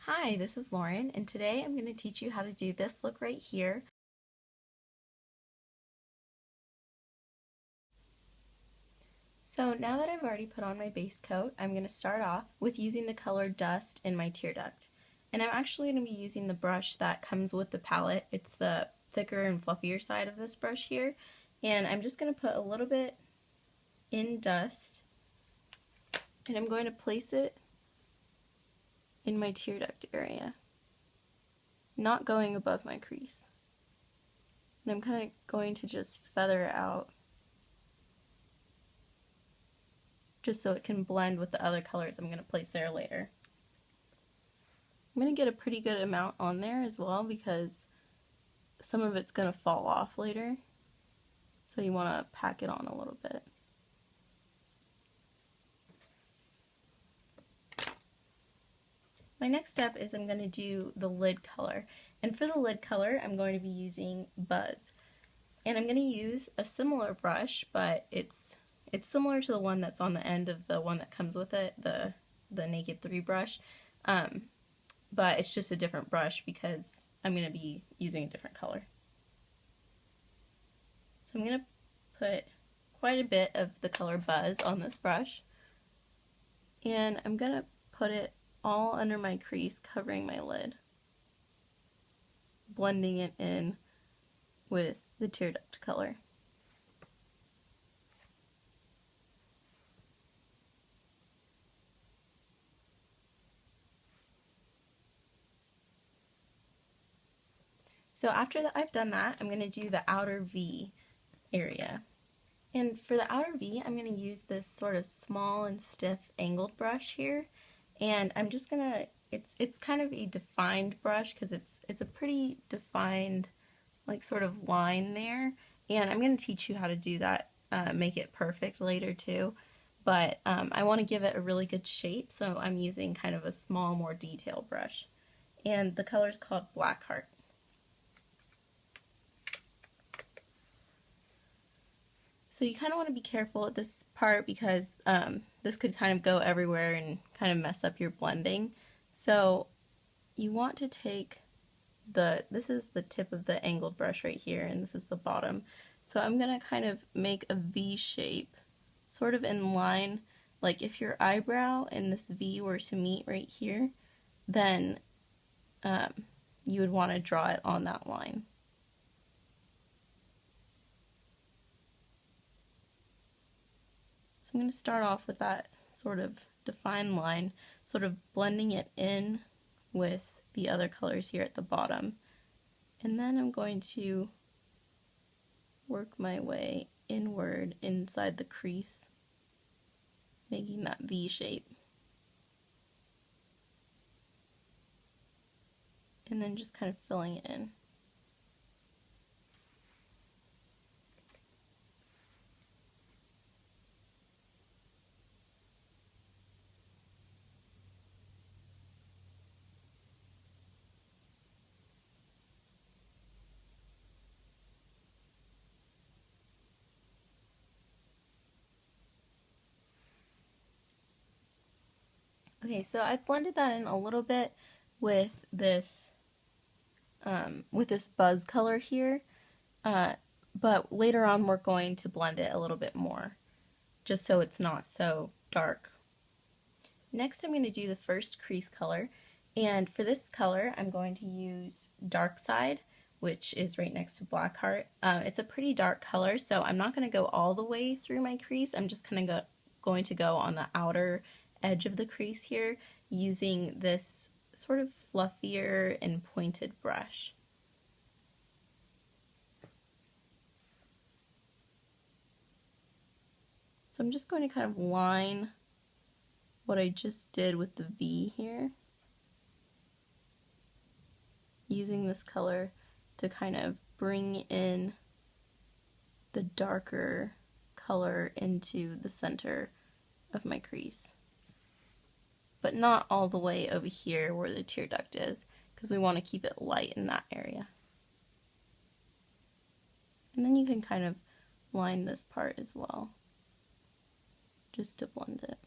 Hi, this is Lauren, and today I'm going to teach you how to do this look right here. So now that I've already put on my base coat, I'm going to start off with using the color Dust in my tear duct. And I'm actually going to be using the brush that comes with the palette. It's the thicker and fluffier side of this brush here. And I'm just going to put a little bit in Dust, and I'm going to place it in my tear duct area, not going above my crease. And I'm kind of going to just feather it out just so it can blend with the other colors I'm going to place there later. I'm going to get a pretty good amount on there as well because some of it's going to fall off later, so you want to pack it on a little bit. My next step is I'm going to do the lid color, and for the lid color I'm going to be using Buzz. And I'm going to use a similar brush, but it's similar to the one that's on the end of the one that comes with it, the Naked 3 brush, but it's just a different brush because I'm going to be using a different color. So I'm going to put quite a bit of the color Buzz on this brush, and I'm going to put it all under my crease, covering my lid, blending it in with the tear duct color. So after I've done that, I'm going to do the outer V area. And for the outer V, I'm going to use this sort of small and stiff angled brush here. And I'm just going to, it's kind of a defined brush because it's a pretty defined like sort of line there. And I'm going to teach you how to do that, make it perfect later too. But I want to give it a really good shape, so I'm using kind of a small, more detailed brush. And the color is called Blackheart. So you kind of want to be careful at this part because this could kind of go everywhere and kind of mess up your blending. So you want to take this is the tip of the angled brush right here, and this is the bottom. So I'm going to kind of make a V shape, sort of in line, like if your eyebrow and this V were to meet right here, then you would want to draw it on that line. So I'm going to start off with that sort of defined line, sort of blending it in with the other colors here at the bottom. And then I'm going to work my way inward inside the crease, making that V shape. And then just kind of filling it in. Okay, so I've blended that in a little bit with this Buzz color here, but later on we're going to blend it a little bit more, just so it's not so dark. Next I'm going to do the first crease color, and for this color I'm going to use Dark Side, which is right next to Blackheart. It's a pretty dark color, so I'm not going to go all the way through my crease. I'm just kind of going to go on the outer edge of the crease here using this sort of fluffier and pointed brush. So I'm just going to kind of line what I just did with the V here, using this color to kind of bring in the darker color into the center of my crease. But not all the way over here where the tear duct is, because we want to keep it light in that area. And then you can kind of line this part as well, just to blend it.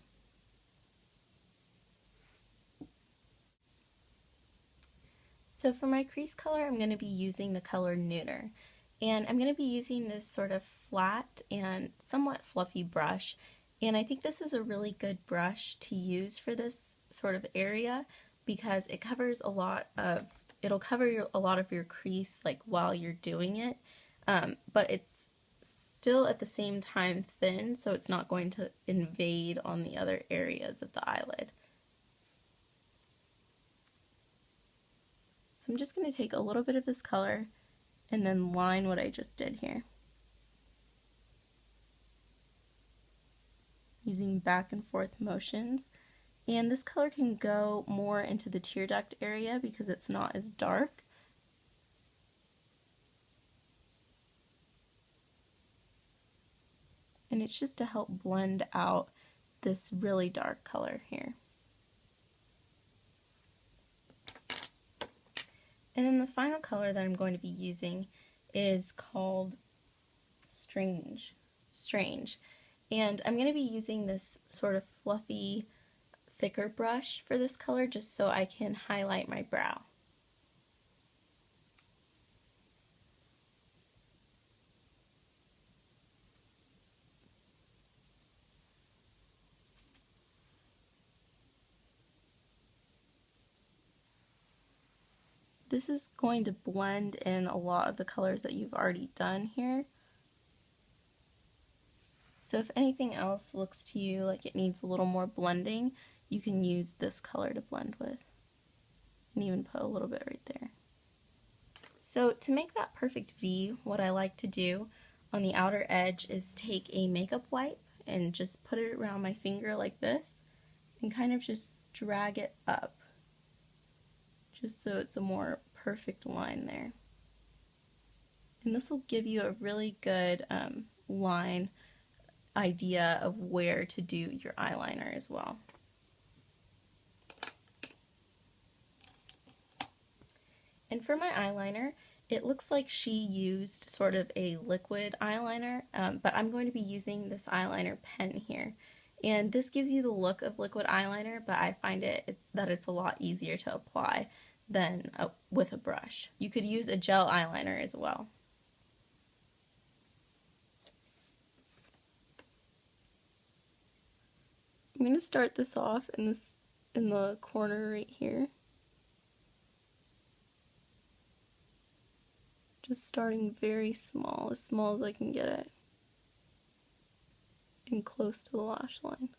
So for my crease color, I'm going to be using the color Neuter. And I'm going to be using this sort of flat and somewhat fluffy brush. And I think this is a really good brush to use for this sort of area because it covers a lot of, it'll cover a lot of your crease like while you're doing it. But it's still at the same time thin, so it's not going to invade on the other areas of the eyelid. So I'm just going to take a little bit of this color and then line what I just did here. Using back and forth motions. And this color can go more into the tear duct area because it's not as dark. And it's just to help blend out this really dark color here. And then the final color that I'm going to be using is called Strange. And I'm going to be using this sort of fluffy, thicker brush for this color just so I can highlight my brow. This is going to blend in a lot of the colors that you've already done here. So if anything else looks to you like it needs a little more blending, you can use this color to blend with. And even put a little bit right there. So to make that perfect V, what I like to do on the outer edge is take a makeup wipe and just put it around my finger like this and kind of just drag it up. Just so it's a more perfect line there. And this will give you a really good line idea of where to do your eyeliner as well. And for my eyeliner, it looks like she used sort of a liquid eyeliner, but I'm going to be using this eyeliner pen here. And this gives you the look of liquid eyeliner, but I find that it's a lot easier to apply than with a brush. You could use a gel eyeliner as well. I'm going to start this off in the corner right here. Just starting very small as I can get it, and close to the lash line.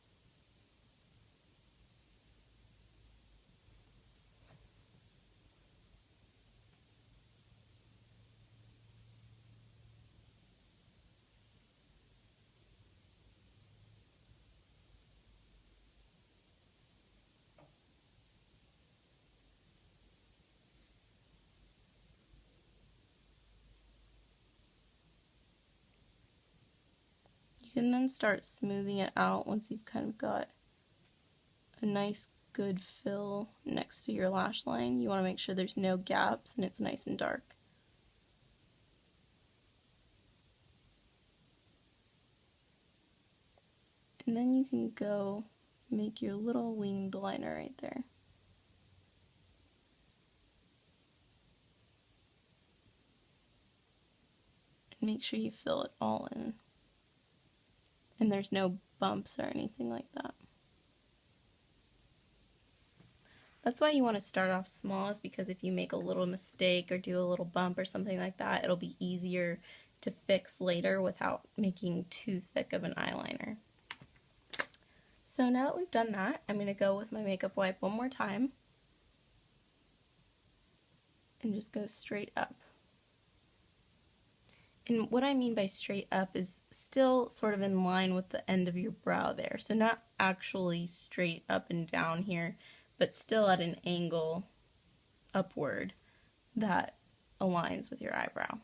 You can then start smoothing it out once you've kind of got a nice good fill next to your lash line. You want to make sure there's no gaps and it's nice and dark. And then you can go make your little winged liner right there. And make sure you fill it all in. And there's no bumps or anything like that. That's why you want to start off small, is because if you make a little mistake or do a little bump or something like that, it'll be easier to fix later without making too thick of an eyeliner. So now that we've done that, I'm going to go with my makeup wipe one more time and just go straight up. And what I mean by straight up is still sort of in line with the end of your brow there. So not actually straight up and down here, but still at an angle upward that aligns with your eyebrow.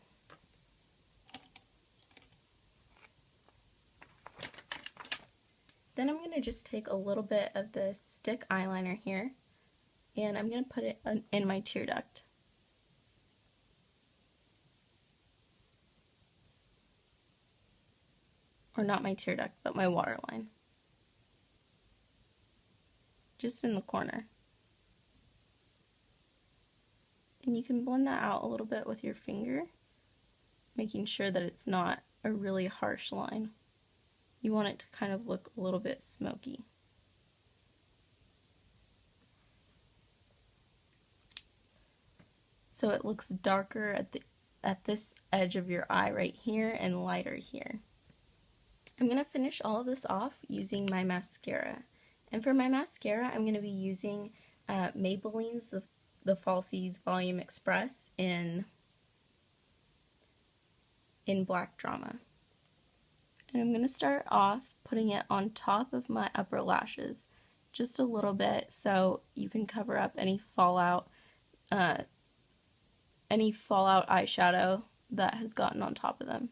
Then I'm going to just take a little bit of this stick eyeliner here, and I'm going to put it in my tear duct. Or not my tear duct, but my waterline. Just in the corner. And you can blend that out a little bit with your finger, making sure that it's not a really harsh line. You want it to kind of look a little bit smoky. So it looks darker at this edge of your eye right here and lighter here. I'm going to finish all of this off using my mascara. And for my mascara, I'm going to be using Maybelline's the Falsies Volume Express in Black Drama. And I'm going to start off putting it on top of my upper lashes, just a little bit, so you can cover up any fallout eyeshadow that has gotten on top of them.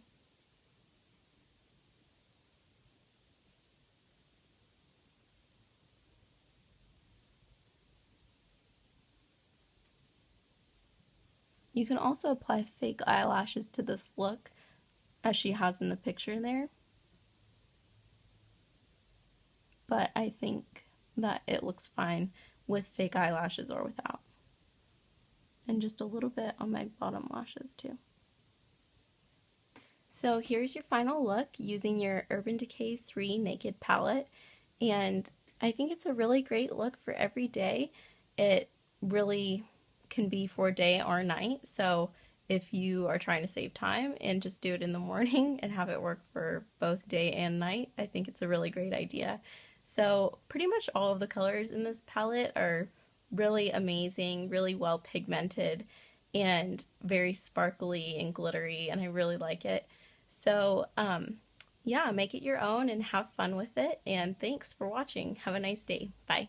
You can also apply fake eyelashes to this look, as she has in the picture there. But I think that it looks fine with fake eyelashes or without. And just a little bit on my bottom lashes too. So here's your final look using your Urban Decay 3 Naked palette, and I think it's a really great look for every day. It really can be for day or night, so if you are trying to save time and just do it in the morning and have it work for both day and night, I think it's a really great idea. So pretty much all of the colors in this palette are really amazing, really well pigmented, and very sparkly and glittery, and I really like it. So yeah, make it your own and have fun with it, and thanks for watching. Have a nice day. Bye.